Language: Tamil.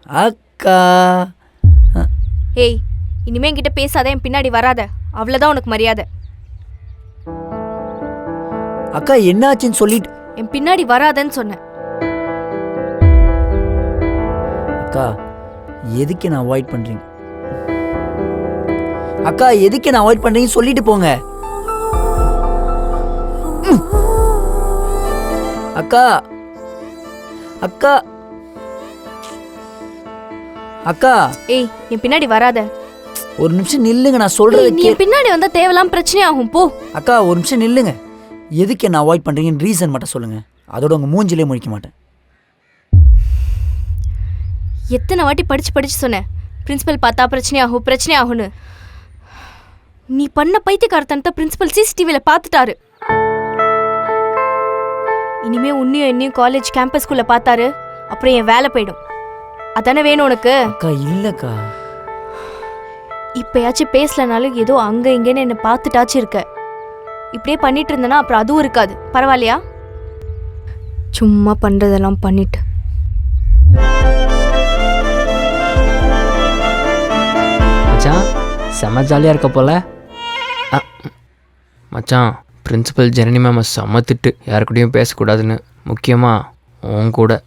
அக்கா. ஏய், இனிமே என்கிட்ட பேசாத, என் பின்னாடி வராத. அவ்வளோதான் உனக்கு மரியாதை. அக்கா என்னாச்சுன்னு சொல்லிட்டு. என் பின்னாடி வராதன்னு சொன்னேன். அக்கா எதுக்கு நான் அவாய்ட் பண்றீங்க? அக்கா எதுக்கு நான் அவாய்ட் பண்றீங்க சொல்லிட்டு போங்க. அக்கா அக்கா அக்கா. ஏய், என் பின்னாடி வராத. ஒரு நிமிஷம் நில்லுங்க, நான் சொல்றது நீ என் பின்னாடி வந்தா தேவலாம் பிரச்சனை ஆகும். போ. அக்கா ஒரு நிமிஷம் நில்லுங்க. எதுக்கு என்ன அவாய்ட் பண்றீங்கன்னு ரீசன் மட்டும் சொல்லுங்க. அதோட உங்க மூஞ்சிலே முழிக்க மாட்டேன். எத்தனை வாட்டி படிச்சு சொன்னேன், பிரின்சிபல் பார்த்தா பிரச்சனை ஆகும்னு. நீ பண்ண பைத்தியக்காரத்தனத்தை பிரின்சிபல் சிசிடிவில பார்த்துட்டாரு. இனிமே உன்னையும் என்னையும் காலேஜ் கேம்பஸ்குள்ள பார்த்தாரு, அப்புறம் என் வேலை போயிடும். அதானே வேணும் உனக்கு? அக்கா இல்லக்கா. இப்பயாச்சும் பேசலனாலும் ஏதோ அங்க இங்கன்னு என்ன பார்த்துட்டாச்சும் இருக்க. இப்படியே பண்ணிட்டு இருந்தனா அப்புறம் அதுவும் இருக்காது. பரவாயில்லையா? சும்மா பண்றதெல்லாம் பண்ணிட்டு. மச்சான் செம்ம ஜாலியாக இருக்க போல. மச்சான், பிரின்சிபல் ஜனனி மேம் செம்ம திட்டு, யாருக்கூடையும் பேசக்கூடாதுன்னு, முக்கியமாக உன் கூட.